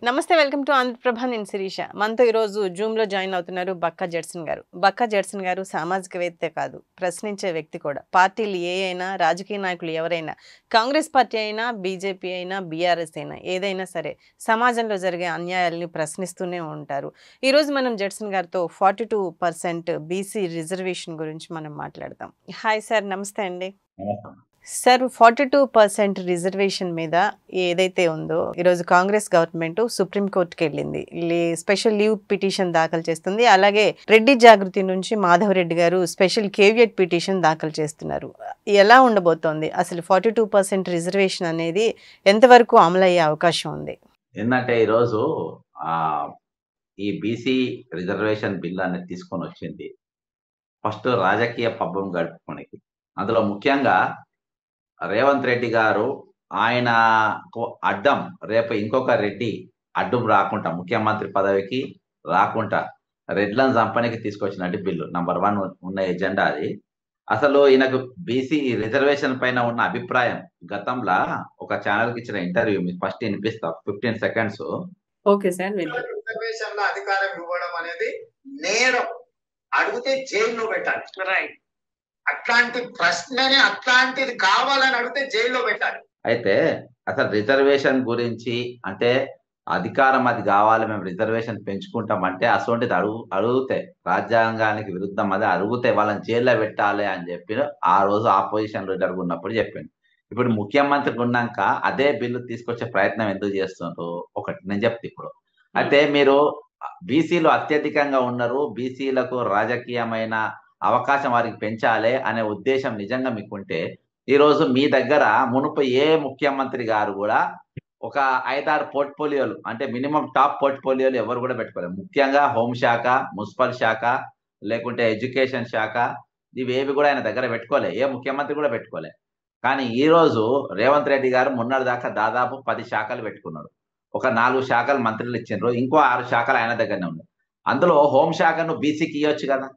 నమస్తే, welcome to Andhraprabha. నేను శిరీష. మనతో ఈరోజు జూమ్లో జాయిన్ అవుతున్నారు బక్కా జడ్సన్ గారు. బక్కా జడ్సన్ గారు సామాజికవేత్తే కాదు, ప్రశ్నించే వ్యక్తి కూడా. పార్టీలు ఏ అయినా, రాజకీయ నాయకులు ఎవరైనా, కాంగ్రెస్ పార్టీ అయినా, బీజేపీ అయినా, బీఆర్ఎస్ అయినా, ఏదైనా సరే సమాజంలో జరిగే అన్యాయాల్ని ప్రశ్నిస్తూనే ఉంటారు. ఈరోజు మనం జడ్సన్ గారితో 42% బీసీ రిజర్వేషన్ గురించి మనం మాట్లాడదాం. హాయ్ సార్, నమస్తే అండి. సార్, 42% రిజర్వేషన్ మీద ఏదైతే ఉందో, ఈరోజు కాంగ్రెస్ గవర్నమెంట్ సుప్రీంకోర్టుకి వెళ్ళింది. స్పెషల్ లీవ్ పిటిషన్ దాఖలు చేస్తుంది. అలాగే రెడ్డి జాగృతి నుంచి మాధవరెడ్డి గారు స్పెషల్ కేవియట్ పిటిషన్ దాఖలు చేస్తున్నారు. ఎలా ఉండబోతోంది అసలు 42% రిజర్వేషన్ అనేది ఎంతవరకు అమలయ్యే అవకాశం ఉంది? ఏంటంటే ఈరోజు ఈ బీసీ రిజర్వేషన్ బిల్ అనేది తీసుకొని వచ్చింది ఫస్ట్ రాజకీయ పబ్బం గడుపుకోనికి. అందులో ముఖ్యంగా రేవంత్ రెడ్డి గారు ఆయనకు అడ్డం రేపు ఇంకొక రెడ్డి అడ్డం రాకుండా, ముఖ్యమంత్రి పదవికి రాకుండా రెడ్లను చంపడానికి తీసుకొచ్చినట్టు బిల్లు నంబర్ 1 ఉన్న ఎజెండా అది. అసలు ఈయనకు బీసీ రిజర్వేషన్ పైన ఉన్న అభిప్రాయం గతంలో ఒక ఛానల్కి ఇచ్చిన ఇంటర్వ్యూ మీకు ఫస్ట్ వినిపిస్తా, 15 సెకండ్స్. Okay sir. రిజర్వేషన్ లో అధికారం ఇవ్వడం అనేది నేరం, అడిగితే జైల్లో పెట్టాలి. రైట్, అట్లాంటి ప్రశ్నని అట్లాంటిది కావాలని అడిగితే జైల్లో పెట్టాలి. అయితే అసలు రిజర్వేషన్ గురించి అంటే అధికారం అది కావాలి, మేము రిజర్వేషన్ పెంచుకుంటామంటే అసొంటిది అడిగితే రాజ్యాంగానికి విరుద్ధం అది అడిగితే వాళ్ళని జైల్లో పెట్టాలి అని చెప్పి ఆ రోజు ఆపోజిషన్ లీడర్ ఉన్నప్పుడు చెప్పిండు. ఇప్పుడు ముఖ్యమంత్రి ఉన్నాక అదే బిల్లు తీసుకొచ్చే ప్రయత్నం ఎందుకు చేస్తున్నారు? ఒకటి నేను చెప్తే ఇప్పుడు అయితే మీరు బీసీలు అత్యధికంగా ఉన్నారు, బీసీలకు రాజకీయమైన అవకాశం వారికి పెంచాలి అనే ఉద్దేశం నిజంగా మీకుంటే ఈరోజు మీ దగ్గర మునుపు ఏ ముఖ్యమంత్రి గారు కూడా ఒక 5-6 పోర్ట్ఫోలియోలు అంటే మినిమం టాప్ పోర్ట్ఫోలియోలు ఎవరు కూడా పెట్టుకోలేదు. ముఖ్యంగా హోంశాఖ, మున్సిపల్ శాఖ, లేకుంటే ఎడ్యుకేషన్ శాఖ, ఇవేవి కూడా ఆయన దగ్గర పెట్టుకోలే, ఏ ముఖ్యమంత్రి కూడా పెట్టుకోలే. కానీ ఈ రోజు రేవంత్ రెడ్డి గారు మొన్నటి దాకా దాదాపు 10 శాఖలు పెట్టుకున్నాడు. ఒక 4 శాఖలు మంత్రులు ఇచ్చిండ్రు, ఇంకో 6 శాఖలు ఆయన దగ్గరనే ఉన్నాయి. అందులో హోంశాఖను బీసీకి ఇవ్వచ్చు కదా.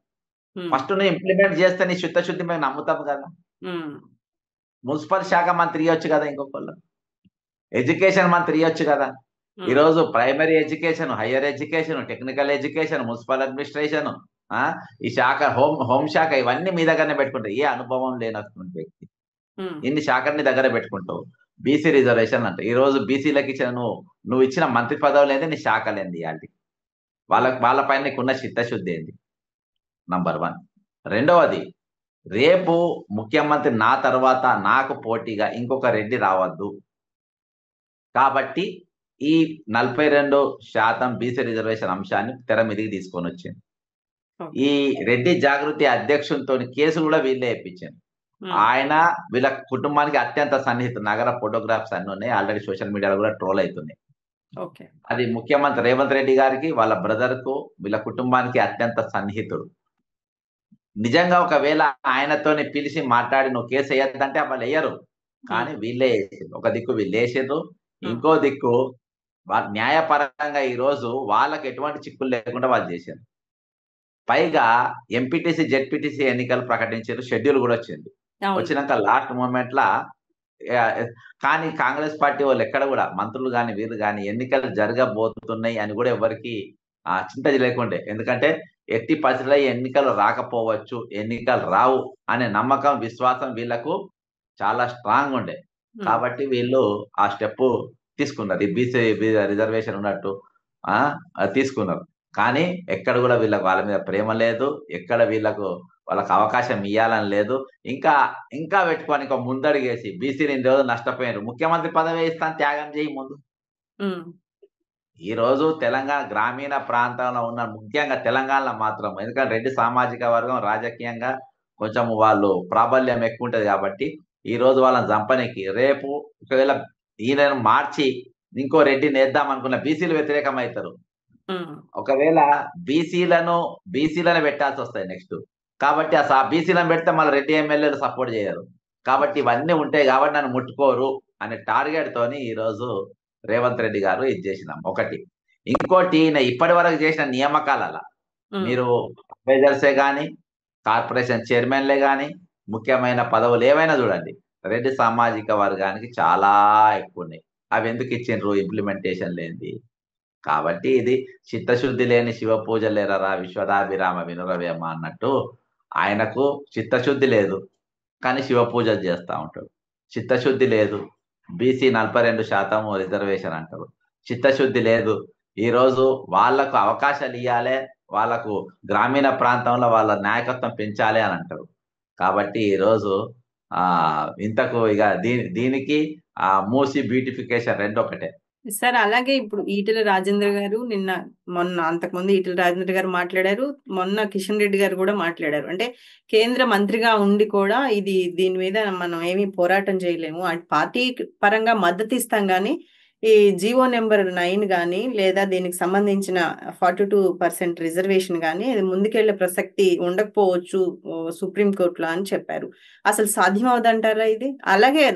ఫస్ట్ నువ్వు ఇంప్లిమెంట్ చేస్తే నీ శుద్ధి మేము నమ్ముతాం కదా. మున్సిపల్ శాఖ మంత్రి ఇవ్వచ్చు కదా, ఇంకొకళ్ళు ఎడ్యుకేషన్ మంత్రి ఇవ్వచ్చు కదా. ఈరోజు primary education, higher education, technical education, municipal administration, ఈ శాఖ హోంశాఖ, ఇవన్నీ మీ దగ్గరనే పెట్టుకుంటావు. ఏ అనుభవం లేనటువంటి వ్యక్తి ఇన్ని శాఖల్ని దగ్గర పెట్టుకుంటావు. బీసీ రిజర్వేషన్ అంటే ఈ రోజు బీసీలకు ఇచ్చిన నువ్వు ఇచ్చిన మంత్రి పదవులు ఏంది, నీ శాఖలు ఏంది, ఇలాంటి వాళ్ళపైన నీకున్న చిత్తశుద్ధి ఏంది? నంబర్ 1. రెండవది, రేపు ముఖ్యమంత్రి నా తర్వాత నాకు పోటీగా ఇంకొక రెడ్డి రావద్దు కాబట్టి ఈ 42% బీసీ రిజర్వేషన్ అంశాన్ని తెర మీదకి తీసుకొని వచ్చింది. ఈ రెడ్డి జాగృతి అధ్యక్షునితో కేసులు కూడా వీళ్ళే వేయించారు. ఆయన వీళ్ళ కుటుంబానికి అత్యంత సన్నిహితుడు. నగర ఫోటోగ్రాఫ్స్ అన్ని ఉన్నాయి, ఆల్రెడీ సోషల్ మీడియాలో కూడా ట్రోల్ అవుతున్నాయి. అది ముఖ్యమంత్రి రేవంత్ రెడ్డి గారికి, వాళ్ళ బ్రదర్ కు, వీళ్ళ కుటుంబానికి అత్యంత సన్నిహితుడు. నిజంగా ఒకవేళ ఆయనతోని పిలిచి మాట్లాడి నువ్వు కేసు వేయద్దంటే వాళ్ళు వేయరు, కానీ వీళ్ళే వేసారు. ఒక దిక్కు వీళ్ళు వేసారు, ఇంకో దిక్కు న్యాయపరంగా ఈ రోజు వాళ్ళకి ఎటువంటి చిక్కులు లేకుండా వాళ్ళు చేశారు. పైగా ఎంపీటీసీ, జెడ్పీటీసీ ఎన్నికలు ప్రకటించారు, షెడ్యూల్ కూడా వచ్చింది. వచ్చినాక లాస్ట్ మూమెంట్ లా కానీ కాంగ్రెస్ పార్టీ వాళ్ళు ఎక్కడ కూడా మంత్రులు కానీ వీరు కానీ ఎన్నికలు జరగబోతున్నాయి అని కూడా ఎవరికి చింత లేకుండే. ఎందుకంటే ఎట్టి పరిస్థితుల్లో ఎన్నికలు రాకపోవచ్చు, ఎన్నికలు రావు అనే నమ్మకం, విశ్వాసం వీళ్ళకు చాలా స్ట్రాంగ్ ఉండే. కాబట్టి వీళ్ళు ఆ స్టెప్ తీసుకున్నారు, ఈ బీసీ రిజర్వేషన్ ఉన్నట్టు తీసుకున్నారు. కానీ ఎక్కడ కూడా వీళ్ళకి వాళ్ళ మీద ప్రేమ లేదు, ఎక్కడ వాళ్ళకు అవకాశం ఇవ్వాలని లేదు. ఇంకా పెట్టుకొని ఇంకా ముందడిగేసి బీసీని రోజు నష్టపోయారు. ముఖ్యమంత్రి పదవి ఇస్తాను, త్యాగం చేయి ముందు. ఈ రోజు తెలంగాణ గ్రామీణ ప్రాంతంలో ఉన్న, ముఖ్యంగా తెలంగాణలో మాత్రం, ఎందుకంటే రెడ్డి సామాజిక వర్గం రాజకీయంగా కొంచెం వాళ్ళు ప్రాబల్యం ఎక్కువ ఉంటది కాబట్టి ఈ రోజు వాళ్ళని చంపనీకి, రేపు ఒకవేళ ఈయనను మార్చి ఇంకో రెడ్డిని వేద్దాం అనుకున్న బీసీలు వ్యతిరేకం అవుతారు. ఒకవేళ బీసీలను పెట్టాల్సి వస్తాయి నెక్స్ట్. కాబట్టి ఆ బీసీలను పెడితే మళ్ళీ రెడ్డి ఎమ్మెల్యేలు సపోర్ట్ చేయరు. కాబట్టి ఇవన్నీ ఉంటాయి కాబట్టి నన్ను ముట్టుకోరు అనే టార్గెట్ తోని ఈ రోజు రేవంత్ రెడ్డి గారు ఇది చేసినాం ఒకటి. ఇంకోటి, ఈయన ఇప్పటి వరకు చేసిన నియామకాల మీరు అడ్వైజర్సే కానీ, కార్పొరేషన్ చైర్మన్లే కానీ, ముఖ్యమైన పదవులు ఏవైనా చూడండి, రెడ్డి సామాజిక వర్గానికి చాలా ఎక్కువ ఉన్నాయి. అవి ఎందుకు ఇచ్చిండ్రు? ఇంప్లిమెంటేషన్ లేనిది. కాబట్టి ఇది చిత్తశుద్ధి లేని శివ పూజ లేరరా విశ్వదాభిరామ వినురవేమ అన్నట్టు ఆయనకు చిత్తశుద్ధి లేదు, కానీ శివ పూజలు చేస్తా ఉంటాడు. చిత్తశుద్ధి లేదు, బీసీ 42% రిజర్వేషన్ అంటారు. చిత్తశుద్ధి లేదు, ఈరోజు వాళ్లకు అవకాశాలు ఇవ్వాలి, వాళ్ళకు గ్రామీణ ప్రాంతంలో వాళ్ళ నాయకత్వం పెంచాలి అని అంటారు. కాబట్టి ఈరోజు ఇంతకు ఇక దీనికి మూసి బ్యూటిఫికేషన్ రెండు ఒకటే. సార్ అలాగే ఇప్పుడు ఈటెల రాజేంద్ర గారు మొన్న అంతకుముందు ఈటెల రాజేంద్ర గారు మాట్లాడారు, మొన్న కిషన్ రెడ్డి గారు కూడా మాట్లాడారు. అంటే కేంద్ర మంత్రిగా ఉండి కూడా దీని మీద మనం ఏమీ పోరాటం చేయలేము, పార్టీ పరంగా మద్దతు ఇస్తాం కానీ ఈ జీవో నెంబర్ 9 కానీ లేదా దీనికి సంబంధించిన 42% రిజర్వేషన్ కానీ ఇది ముందుకెళ్లే ప్రసక్తి ఉండకపోవచ్చు సుప్రీంకోర్టులో అని చెప్పారు. అసలు సాధ్యం అవుదంటారా ఇది? అలాగే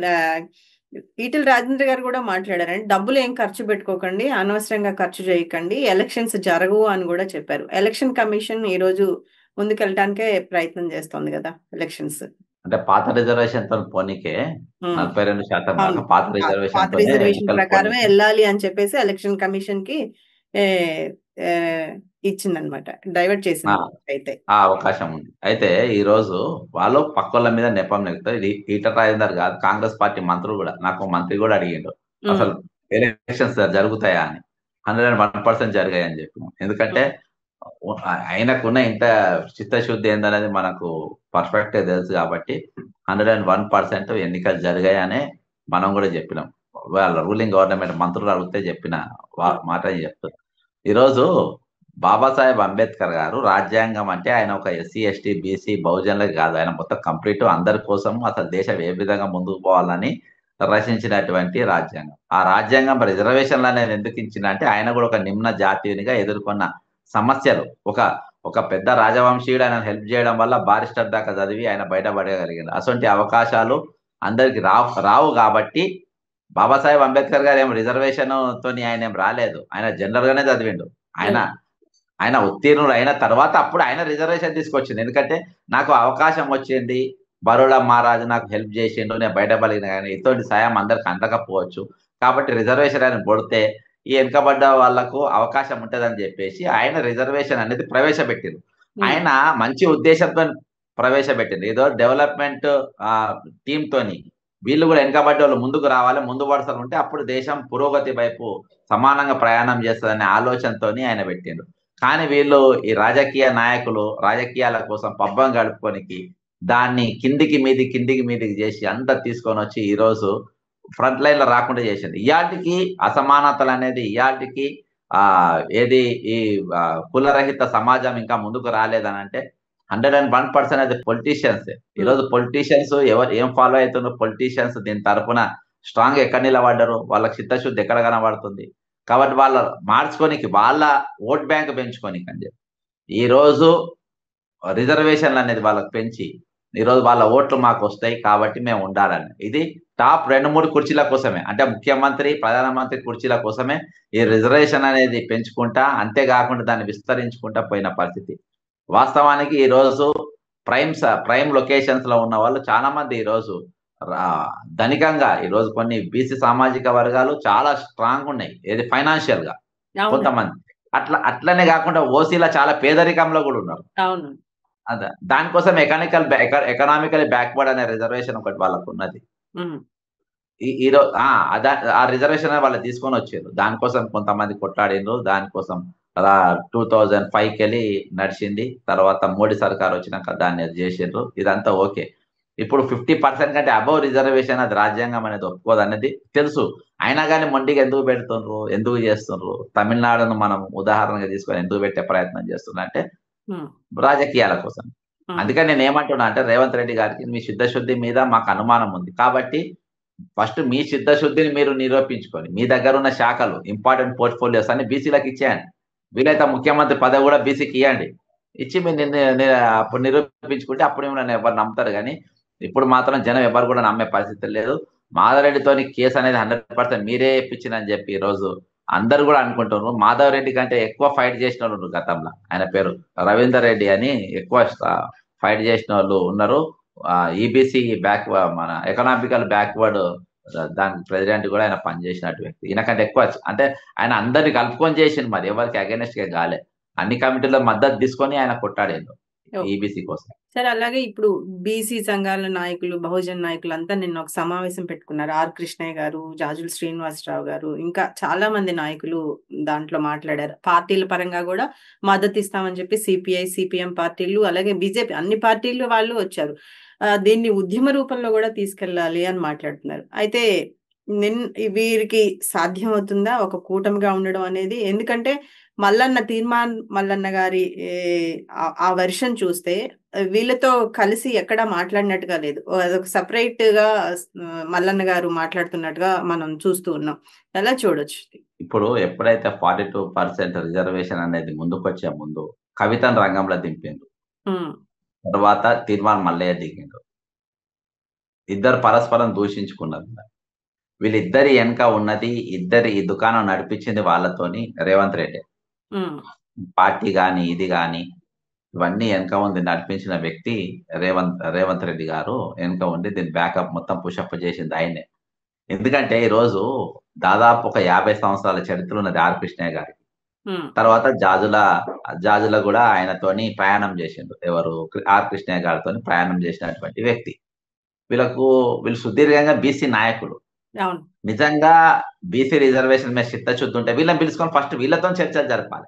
ఈటెల రాజేంద్ర గారు కూడా మాట్లాడారంటే డబ్బులు ఏం ఖర్చు పెట్టుకోకండి, అనవసరంగా ఖర్చు చేయకండి, ఎలక్షన్స్ జరగవు అని కూడా చెప్పారు. ఎలక్షన్ కమిషన్ ఈ రోజు ముందుకెళ్ళటానికే ప్రయత్నం చేస్తోంది కదా ఎలక్షన్స్. అంటే పాత రిజర్వేషన్ తో పోనీకే 42% పాత రిజర్వేషన్ ప్రకారమే వెళ్ళాలి అని చెప్పేసి ఎలక్షన్ కమిషన్ కి ఇచ్చిందనమాట, డైవర్ట్ చేసింది అయితే ఆ అవకాశం ఉంది. అయితే ఈ రోజు వాళ్ళు పక్కల మీద నెపం నెక్కుతారు. ఇది ఈటల రాజేందర్ కాదు, కాంగ్రెస్ పార్టీ మంత్రులు కూడా, నాకు మంత్రి కూడా అడిగిండు అసలు ఎలక్షన్స్ జరుగుతాయా అని. 101% జరిగాయని చెప్పినాం. ఎందుకంటే ఆయనకున్న ఇంత చిత్తశుద్ధి ఏందనేది మనకు పర్ఫెక్ట్ గా తెలుసు కాబట్టి 101% ఎన్నికలు జరిగాయనే మనం కూడా చెప్పినాం. వాళ్ళ రూలింగ్ గవర్నమెంట్ మంత్రులు అడిగితే చెప్పిన మాట చెప్తారు. ఈరోజు బాబాసాహెబ్ అంబేద్కర్ గారు రాజ్యాంగం అంటే ఆయన ఒక ఎస్సీ ఎస్టీ బీసీ బహుజనులకు కాదు, ఆయన మొత్తం కంప్లీట్ అందరి కోసం అసలు దేశం ఏ విధంగా ముందుకు పోవాలని రచించినటువంటి రాజ్యాంగం. ఆ రాజ్యాంగం రిజర్వేషన్లు అనేది ఎందుకు ఇచ్చిన అంటే ఆయన కూడా ఒక నిమ్న జాతీయునిగా ఎదుర్కొన్న సమస్యలు, ఒక పెద్ద రాజవంశీయుడు ఆయన హెల్ప్ చేయడం వల్ల బారిస్టర్ దాకా చదివి ఆయన బయటపడగలిగారు. అటువంటి అవకాశాలు అందరికి రావు కాబట్టి బాబాసాహెబ్ అంబేద్కర్ గారు ఏం రిజర్వేషన్ తోని ఆయన ఏం రాలేదు, ఆయన జనరల్ గానే చదివిండు. ఆయన ఉత్తీర్ణుడు అయిన తర్వాత అప్పుడు ఆయన రిజర్వేషన్ తీసుకొచ్చింది. ఎందుకంటే నాకు అవకాశం వచ్చింది, బరోడా మహారాజు నాకు హెల్ప్ చేసిండు, నేను బయటపడిన, కానీ ఇటువంటి సాయం అందరికి అందకపోవచ్చు, కాబట్టి రిజర్వేషన్ ఆయన కొడితే ఈ వెనుకబడ్డ వాళ్లకు అవకాశం ఉంటదని చెప్పేసి ఆయన రిజర్వేషన్ అనేది ప్రవేశపెట్టింది. ఆయన మంచి ఉద్దేశంతో ప్రవేశపెట్టింది. ఏదో డెవలప్మెంట్ టీమ్ తోని వీళ్ళు కూడా వెనుకబడ్డ వాళ్ళు ముందుకు రావాలి, ముందు వరుసలు ఉంటే అప్పుడు దేశం పురోగతి వైపు సమానంగా ప్రయాణం చేస్తుందనే ఆలోచనతోని ఆయన పెట్టిండు. కానీ వీళ్ళు ఈ రాజకీయ నాయకులు రాజకీయాల కోసం పబ్బం గడుపుకోనికి దాన్ని కిందికి మీదికి చేసి అంతా తీసుకొని వచ్చి ఈరోజు ఫ్రంట్ లైన్ లో రాకుండా చేసింది. ఇయాటికి అసమానతలు అనేది ఇయాటికి ఏది ఈ కులరహిత సమాజం ఇంకా ముందుకు రాలేదని అంటే 101% అది పొలిటీషియన్స్. ఈరోజు పొలిటీషియన్స్ ఎవరు ఏం ఫాలో అవుతున్నారు, పొలిటీషియన్స్ దీని తరఫున స్ట్రాంగ్ ఎక్కడ నిలబడ్డారు, వాళ్ళకి చిత్తశుద్ధి ఎక్కడ కనబడుతుంది. కాబట్టి వాళ్ళ మార్చుకోనికి, వాళ్ళ ఓట్ బ్యాంక్ పెంచుకోనికి అని చెప్పి ఈరోజు రిజర్వేషన్లు అనేది వాళ్ళకి పెంచి ఈరోజు వాళ్ళ ఓట్లు మాకు వస్తాయి కాబట్టి మేము ఉండాలని, ఇది టాప్ 2-3 కుర్చీల కోసమే, అంటే ముఖ్యమంత్రి ప్రధానమంత్రి కుర్చీల కోసమే ఈ రిజర్వేషన్ అనేది పెంచుకుంటా, అంతేకాకుండా దాన్ని విస్తరించుకుంటా పోయిన పరిస్థితి. వాస్తవానికి ఈ రోజు ప్రైమ్ లొకేషన్స్ లో ఉన్న వాళ్ళు చాలా మంది ఈరోజు ధనికంగా, ఈరోజు కొన్ని బీసీ సామాజిక వర్గాలు చాలా స్ట్రాంగ్ ఉన్నాయి ఏది ఫైనాన్షియల్ గా, కొంతమంది అట్లనే కాకుండా ఓసీల చాలా పేదరికంలో కూడా ఉన్నారు. అదే దానికోసం ఎకనామికలీ బ్యాక్వర్డ్ అనే రిజర్వేషన్ ఒకటి వాళ్ళకు ఉన్నది. ఈరోజు ఆ రిజర్వేషన్ వాళ్ళు తీసుకొని వచ్చారు, దానికోసం కొంతమంది కొట్లాడిండ్రు, దానికోసం 2005కి వెళ్ళి నడిచింది. తర్వాత మోడీ సర్కార్ వచ్చినాక దాన్ని చేసిండ్రు, ఇదంతా ఓకే. ఇప్పుడు 50% కంటే అబౌవ్ రిజర్వేషన్ అది రాజ్యాంగం అనేది ఒప్పుకోదు అనేది తెలుసు. అయినా కానీ మొండిగా ఎందుకు పెడుతుండ్రు, ఎందుకు చేస్తుండ్రు? తమిళనాడును మనం ఉదాహరణగా తీసుకొని ఎందుకు పెట్టే ప్రయత్నం చేస్తున్నా అంటే రాజకీయాల కోసం. అందుకని నేను ఏమంటున్నా అంటే రేవంత్ రెడ్డి గారికి మీ చిత్తశుద్ధి మీద మాకు అనుమానం ఉంది కాబట్టి ఫస్ట్ మీ చిత్తశుద్ధిని మీరు నిరూపించుకొని మీ దగ్గర ఉన్న శాఖలు ఇంపార్టెంట్ పోర్ట్ఫోలియోస్ అన్ని బీసీలకు ఇచ్చేయండి. వీలైతే ముఖ్యమంత్రి పదవి కూడా బీసీకి ఇవ్వండి, ఇచ్చి మీరు అప్పుడు నిరూపించుకుంటే అప్పుడు నన్ను ఎవరు నమ్ముతారు. కానీ ఇప్పుడు మాత్రం జనం ఎవరు కూడా నమ్మే పరిస్థితి లేదు. మాధవరెడ్డితోని కేసు అనేది 100% మీరే ఇప్పించిందని చెప్పి ఈ రోజు అందరు కూడా అనుకుంటున్నారు. మాధవ్ రెడ్డి కంటే ఎక్కువ ఫైట్ చేసిన వాళ్ళు గతంలో, ఆయన పేరు రవీందర్ రెడ్డి అని, ఎక్కువ ఫైట్ చేసిన వాళ్ళు ఉన్నారు. ఈబీసీ మన ఎకనామికల్ బ్యాక్వర్డ్ దానికి ప్రెసిడెంట్ కూడా ఆయన పనిచేసినట్టు వ్యక్తి. ఈయనకంటే ఎక్కువ అంటే ఆయన అందరిని కలుపుకొని చేసిండు, మరి ఎవరికి అగైనెస్ట్ గా కాలే. అన్ని కమిటీలో మద్దతు తీసుకొని ఆయన కొట్టాడేండు ఓకే ఈబీసీ కోసం. సరే అలాగే ఇప్పుడు బీసీ సంఘాల నాయకులు బహుజన్ నాయకులు అంతా నిన్న ఒక సమావేశం పెట్టుకున్నారు. ఆర్ కృష్ణయ్య గారు, జాజుల శ్రీనివాసరావు గారు, ఇంకా చాలా మంది నాయకులు దాంట్లో మాట్లాడారు. పార్టీల పరంగా కూడా మద్దతు ఇస్తామని చెప్పి సిపిఐ, సిపిఎం పార్టీలు అలాగే బీజేపీ అన్ని పార్టీలు వాళ్ళు వచ్చారు. దీన్ని ఉద్యమ రూపంలో కూడా తీసుకెళ్ళాలి అని మాట్లాడుతున్నారు. అయితే వీరికి సాధ్యమవుతుందా ఒక కూటమిగా ఉండడం అనేది? ఎందుకంటే తీర్మాన్ మల్లన్న గారి ఆ వెర్షన్ చూస్తే వీళ్ళతో కలిసి ఎక్కడా మాట్లాడినట్టుగా లేదు. అదొక సపరేట్ గా మల్లన్న గారు మాట్లాడుతున్నట్టుగా మనం చూస్తూ ఉన్నాం. ఎలా చూడొచ్చు? ఇప్పుడు ఎప్పుడైతే 42% రిజర్వేషన్ అనేది ముందుకొచ్చే ముందు కవితను రంగంలో దింపిండు, తర్వాత తీర్మానం మల్లయ్య దిగిండు. ఇద్దరు పరస్పరం దూషించుకున్నారు. వీళ్ళిద్దరి వెనక ఉన్నది ఈ దుకాణం నడిపించింది వాళ్ళతోని రేవంత్ రెడ్డి. పార్టీ గాని ఇది గాని ఇవన్నీ వెనక ఉంది నడిపించిన వ్యక్తి రేవంత్ రెడ్డి గారు. వెనక ఉండి దీని బ్యాకప్ మొత్తం పుషప్ చేసింది ఆయనే. ఎందుకంటే ఈ రోజు దాదాపు ఒక 50 సంవత్సరాల చరిత్ర ఉన్నది ఆర్ కృష్ణయ్య గారికి. తర్వాత జాజుల కూడా ఆయనతోని ప్రయాణం చేసిండు. ఎవరు? ఆర్ కృష్ణయ్య గారితో ప్రయాణం చేసినటువంటి వ్యక్తి. వీళ్ళు సుదీర్ఘంగా బీసీ నాయకులు. నిజంగా బీసీ రిజర్వేషన్ మీద చిత్తశుద్ధి ఉంటే వీళ్ళని పిలుచుకొని ఫస్ట్ వీళ్ళతో చర్చలు జరపాలి.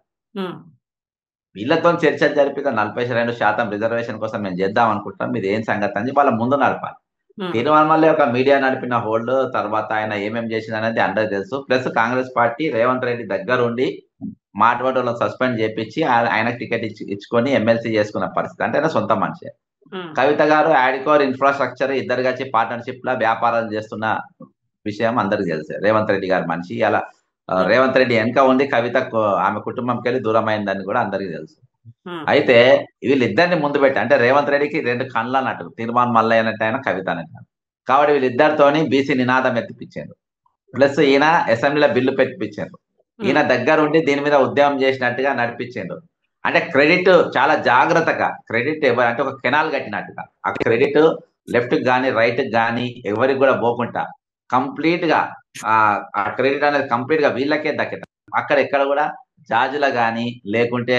వీళ్ళతో చర్చలు జరిపి 42% రిజర్వేషన్ కోసం మేము చేద్దాం అనుకుంటాం, ఇది ఏం సంగతి అని వాళ్ళ ముందు నడపాలి. తీర్మానం ఒక మీడియా నడిపిన హోల్డ్ తర్వాత ఆయన ఏమేమి చేసింది అనేది అందరికి తెలుసు. ప్లస్ కాంగ్రెస్ పార్టీ రేవంత్ రెడ్డి దగ్గర ఉండి మాట్లాడేవాళ్ళని సస్పెండ్ చేపించి ఆయనకు టికెట్ ఇచ్చుకొని ఎమ్మెల్సీ చేసుకున్న పరిస్థితి. అంటే ఆయన సొంత మనిషి. కవిత గారు యాడికోర్ ఇన్ఫ్రాస్ట్రక్చర్ ఇద్దరు కలిసి పార్ట్నర్షిప్ లా వ్యాపారాలు చేస్తున్న విషయం అందరికి తెలుసు. రేవంత్ రెడ్డి గారి మనిషి. అలా రేవంత్ రెడ్డి వెనక ఉంది, కవిత ఆమె కుటుంబంకి వెళ్ళి దూరం అయిందని కూడా అందరికి తెలుసు. అయితే వీళ్ళిద్దరిని ముందు పెట్టి, అంటే రేవంత్ రెడ్డికి 2 కళ్ళు అన్నట్టు, తీర్మానం మల్లయ్య అన్నట్టు ఆయన, కవిత అన్నట్టు. కాబట్టి వీళ్ళిద్దరితోని బీసీ నినాదం ఎత్తిపించారు. ప్లస్ ఈయన అసెంబ్లీలో బిల్లు పెట్టిపించారు. ఈయన దగ్గర ఉండి దీని మీద ఉద్యమం చేసినట్టుగా నడిపించారు. అంటే క్రెడిట్ చాలా జాగ్రత్తగా, క్రెడిట్ అంటే ఒక కెనాల్ కట్టినట్టుగా ఆ క్రెడిట్ లెఫ్ట్ గానీ రైట్ గానీ ఎవరికి కూడా పోకుండా కంప్లీట్ గా ఆ క్రెడిట్ అనేది కంప్లీట్ గా వీళ్ళకే దక్కేట. అక్కడ ఎక్కడ కూడా జాజుల గాని లేకుంటే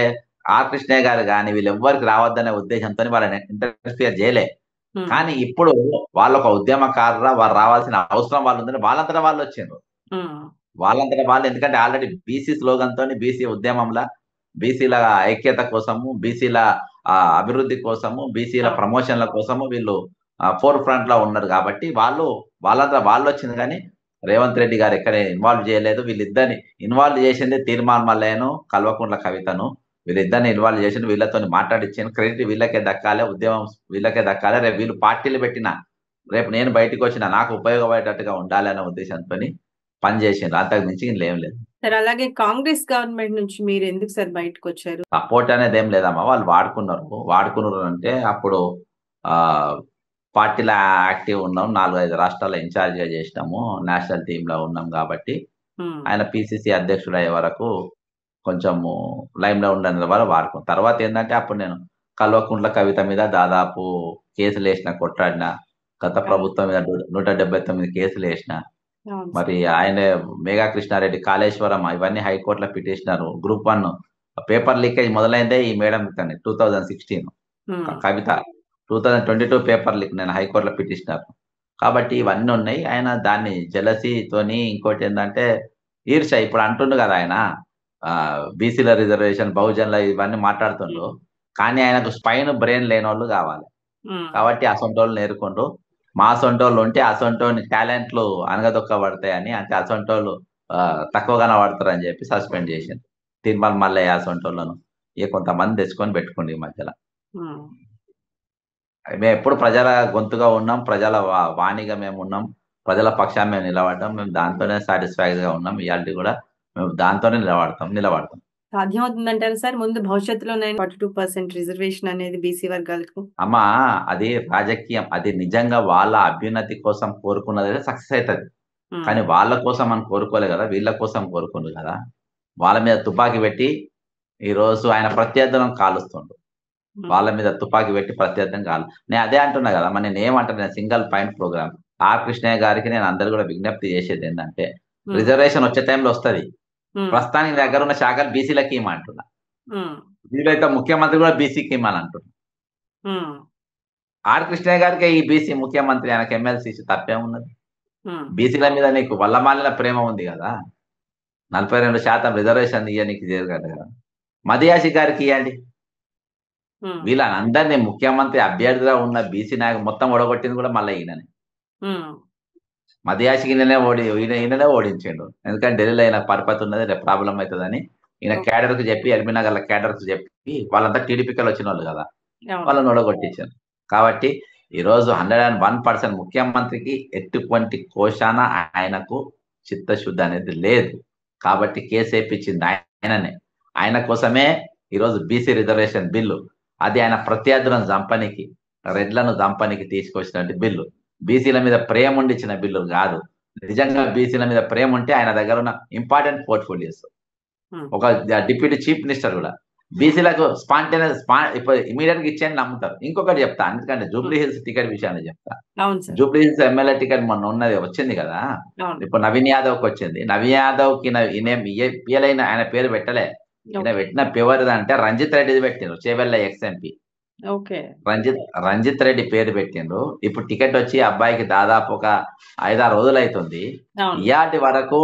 ఆర్ కృష్ణయ్య గారు గాని వీళ్ళెవ్వరికి రావద్దనే ఉద్దేశంతో వాళ్ళని ఇంటర్ఫియర్ చేయలే. కానీ ఇప్పుడు వాళ్ళు ఒక ఉద్యమకారురా, వారు రావాల్సిన అవసరం వాళ్ళు ఉందని వాళ్ళంతటా వాళ్ళు వచ్చిండ్రు. వాళ్ళంతటా వాళ్ళు, ఎందుకంటే ఆల్రెడీ బీసీ స్లోగన్ తోని బీసీ ఉద్యమంలా బీసీల ఐక్యత కోసము, బీసీల అభివృద్ధి కోసము, బీసీల ప్రమోషన్ల కోసము వీళ్ళు ఫోర్ ఫ్రంట్ లో ఉన్నారు. కాబట్టి వాళ్ళంతా వాళ్ళు వచ్చింది. కానీ రేవంత్ రెడ్డి గారు ఎక్కడ ఇన్వాల్వ్ చేయలేదు. వీళ్ళిద్దరిని ఇన్వాల్వ్ చేసింది తీర్మానం మల్లయ్యను, కల్వకుంట్ల కవితను. వీళ్ళిద్దరిని ఇన్వాల్వ్ చేసింది, వీళ్ళతో మాట్లాడించాను. క్రెడిట్ వీళ్ళకే దక్కాలి, ఉద్యమం వీళ్ళకే దక్కాలి. రేపు వీళ్ళు పార్టీలు పెట్టినా రేపు నేను బయటకు వచ్చినా నాకు ఉపయోగపడేటట్టుగా ఉండాలి అనే ఉద్దేశంతో పనిచేసిండ్రు. అంతకు మించి ఏం లేదు. సార్ అలాగే కాంగ్రెస్ గవర్నమెంట్ నుంచి మీరు ఎందుకు సార్ బయటకు వచ్చారు? సపోర్ట్ అనేది ఏం లేదమ్మా, వాళ్ళు వాడుకున్నారు అంటే అప్పుడు పార్టీలో యాక్టివ్ ఉన్నాం, 4-5 రాష్ట్రాల ఇన్ఛార్జ్ గా చేసినాము, నేషనల్ టీమ్ లో ఉన్నాం. కాబట్టి ఆయన పిసిసి అధ్యక్షుడు అయ్యే వరకు కొంచెము లైమ్ లో ఉండని వాళ్ళు వాడుకున్నాం. తర్వాత ఏంటంటే అప్పుడు నేను కల్వకుంట్ల కవిత మీద దాదాపు కేసులు వేసిన, కొట్టాడిన. గత ప్రభుత్వం మీద 179 కేసులు వేసిన. మరి ఆయన మేఘా కృష్ణారెడ్డి, కాళేశ్వరం ఇవన్నీ హైకోర్టులో పిటిషనర్. గ్రూప్ 1 పేపర్ లీకేజ్ మొదలైందే ఈ మేడం 2016. కవిత 2022 పేపర్ లీక్, నేను హైకోర్టులో పిటిషనర్. కాబట్టి ఇవన్నీ ఉన్నాయి. ఆయన దాన్ని జలసీతోని, ఇంకోటి ఏంటంటే ఈర్ష. ఇప్పుడు అంటుండు కదా ఆయన బీసీల రిజర్వేషన్, బహుజన్ల ఇవన్నీ మాట్లాడుతుండ్రు. కానీ ఆయనకు స్పైన్ బ్రెయిన్ లేని వాళ్ళు కావాలి. కాబట్టి అసొంటోళ్ళు నేర్కొండ్రు. మా అసొంటోళ్ళు ఉంటే అసొంటోని టాలెంట్లు అనగదొక్కబడతాయని, అంటే అసొంటోళ్ళు తక్కువగానే పడతారు అని చెప్పి సస్పెండ్ చేసింది. తీర్మానం మల్లయ్య అసొంటోళ్ళను కొంతమంది తెచ్చుకొని పెట్టుకోండి. ఈ మధ్యలో మేము ఎప్పుడు ప్రజల గొంతుగా ఉన్నాం, ప్రజల వాణిగా మేము ఉన్నాం, ప్రజల పక్షాన్ని మేము నిలబడ్డాం. మేము దాంతోనే సాటిస్ఫైడ్ గా ఉన్నాం. ఇవాళ కూడా మేము దాంతోనే నిలబడతాం. సాధ్యమవుతుందంటారు సార్ ముందు భవిష్యత్తులో 42% రిజర్వేషన్ అనేది బీసీ వర్గాలకు? అమ్మా, అది రాజకీయం. అది నిజంగా వాళ్ళ అభ్యున్నతి కోసం కోరుకున్నది సక్సెస్ అవుతుంది. కానీ వాళ్ళ కోసం మనం కోరుకోలే కదా, వీళ్ళ కోసం కోరుకున్నారు కదా. వాళ్ళ మీద తుపాకీ పెట్టి ఈ రోజు ఆయన ప్రత్యర్థులను కాలుస్తుండ్రు. వాళ్ళ మీద తుపాకీ పెట్టి ప్రత్యర్థం కాదు. నేను అదే అంటున్నా కదా, మరి నేను ఏమంటాను, single point program. R Krishnaiah గారికి నేను అందరు కూడా విజ్ఞప్తి చేసేది ఏంటంటే రిజర్వేషన్ వచ్చే టైంలో వస్తుంది. ప్రస్తుతానికి దగ్గర ఉన్న శాఖలు బీసీలకి ఇమ్మంటున్నా. వీలైతే ముఖ్యమంత్రి కూడా బీసీకి ఇమ్మని అంటున్నా. ఆర్ కృష్ణయ్య గారికి ఈ బీసీ ముఖ్యమంత్రి, ఆయనకు ఎమ్మెల్సీ తప్పే ఉన్నది. బీసీల మీద నీకు వల్లమాలిన ప్రేమ ఉంది కదా, 42% రిజర్వేషన్ ఇయ్యనికి జరగదు కదా. మదియాసి గారికి ఇవ్వండి. వీళ్ళందరినీ ముఖ్యమంత్రి అభ్యర్థిగా ఉన్న బీసీ నాయకు మొత్తం ఓడగొట్టింది కూడా మళ్ళీ ఈయననే. మదియాసికి ఈయననే ఓడించిండు. ఎందుకంటే ఢిల్లీలో ఈయన పరపతి ఉన్నది, రేపు ప్రాబ్లం అవుతుందని ఈయన క్యాడర్ కు చెప్పి, ఎల్బీనగర్ క్యాడర్ కు చెప్పి, వాళ్ళంతా టీడీపీకి వచ్చిన వాళ్ళు కదా, వాళ్ళని ఓడగొట్టించారు. కాబట్టి ఈ రోజు 101% ముఖ్యమంత్రికి ఎటువంటి కోశాన ఆయనకు చిత్తశుద్ధి అనేది లేదు. కాబట్టి కేసు వేయించింది ఆయననే. ఆయన కోసమే ఈరోజు బీసీ రిజర్వేషన్ బిల్లు, అది ఆయన ప్రత్యర్థులను చంపనికి, రెడ్లను చంపనికి తీసుకొచ్చినటువంటి బిల్లు. బీసీల మీద ప్రేమ ఉండిచ్చిన బిల్లు కాదు. నిజంగా బీసీల మీద ప్రేమ ఉంటే ఆయన దగ్గర ఉన్న ఇంపార్టెంట్ పోర్ట్ఫోలియోస్, ఒక డిప్యూటీ చీఫ్ మినిస్టర్ కూడా బీసీలకు స్పాంటేనియస్ ఇప్పుడు ఇమీడియట్ గా ఇచ్చేయని నమ్ముతారు. ఇంకొకటి చెప్తా, ఎందుకంటే జూబ్లీ హిల్స్ టికెట్ విషయాన్ని చెప్తా. జూబ్లీ హిల్స్ ఎమ్మెల్యే టికెట్ మొన్న ఉన్నది వచ్చింది కదా, ఇప్పుడు నవీన్ యాదవ్ కి వచ్చింది. నవీన్ యాదవ్ కి ఆయన పేరు పెట్టలే, ఈయన పెట్టిన పేరు అంటే రంజిత్ రెడ్డి పెట్టిండ్రు, చేవెళ్ళ ఎక్స్ఎంపీ రంజిత్ రెడ్డి పేరు పెట్టిండ్రు. ఇప్పుడు టికెట్ వచ్చి అబ్బాయికి దాదాపు ఒక 5-6 రోజులు అవుతుంది. ఇయాటి వరకు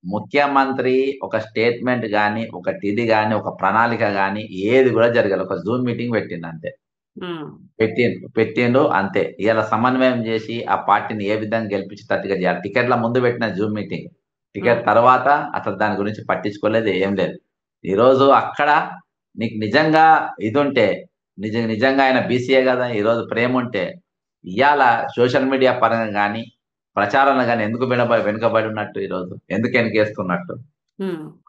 ముఖ్యమంత్రి ఒక స్టేట్మెంట్ గాని, ఒక టిది గాని, ఒక ప్రణాళిక గాని ఏది కూడా జరగదు. ఒక జూమ్ మీటింగ్ పెట్టిండు అంతే, పెట్టిండు అంతే. ఇలా సమన్వయం చేసి ఆ పార్టీని ఏ విధంగా గెలిపించేటట్టుగా చేయాలి. టికెట్ల ముందు పెట్టిన జూమ్ మీటింగ్, టికెట్ తర్వాత అసలు దాని గురించి పట్టించుకోలేదు, ఏం లేదు. ఈ రోజు అక్కడ నీకు నిజంగా ఇది ఉంటే, నిజంగా ఆయన బీసీఏ కదా, ఈ రోజు ప్రేమ ఉంటే ఇవాళ సోషల్ మీడియా పరంగా కానీ, ప్రచారంలో కానీ ఎందుకు వెనుకబడి ఉన్నట్టు, ఈ రోజు ఎందుకు వెనకేస్తున్నట్టు?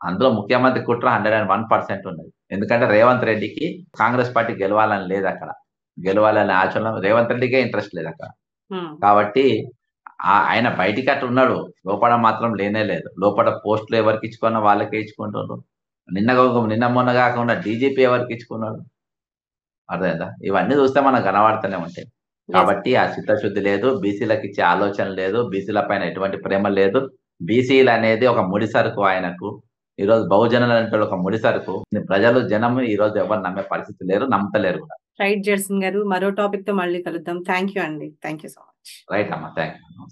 అందులో ముఖ్యమంత్రి కుట్ర 101% ఉన్నది. ఎందుకంటే రేవంత్ రెడ్డికి కాంగ్రెస్ పార్టీ గెలవాలని లేదు, అక్కడ గెలవాలనే ఆచరణ రేవంత్ రెడ్డికే ఇంట్రెస్ట్ లేదు అక్కడ. కాబట్టి ఆయన బయటికి అట్లా ఉన్నాడు, లోపల మాత్రం లేనే లేదు. లోపల పోస్టులు ఎవరికి ఇచ్చుకున్నా వాళ్ళకే ఇచ్చుకుంటున్నారు. నిన్న మొన్న కాకుండా డీజీపీ ఎవరికి ఇచ్చుకున్నాడు, అర్థమైందా? ఇవన్నీ చూస్తే మనకు కనబడుతూనే ఉంటాయి. కాబట్టి ఆ చిత్తశుద్ధి లేదు, బీసీలకు ఇచ్చే ఆలోచన లేదు, బీసీల పైన ఎటువంటి ప్రేమ లేదు. బీసీలు అనేది ఒక ముడి సరుకు ఆయనకు. ఈ రోజు బహుజనులు అంటే ఒక ముడి సరుకు. ప్రజలు జనం ఈ రోజు ఎవరు నమ్మే పరిస్థితి లేరు, నమ్ముతలేరు కూడా. రైట్ జెర్సన్ గారు, మరో టాపిక్ తో మళ్ళీ కలుద్దాం. థ్యాంక్ యూ అండి. Thank you so much. Right అమ్మా, థ్యాంక్ యూ.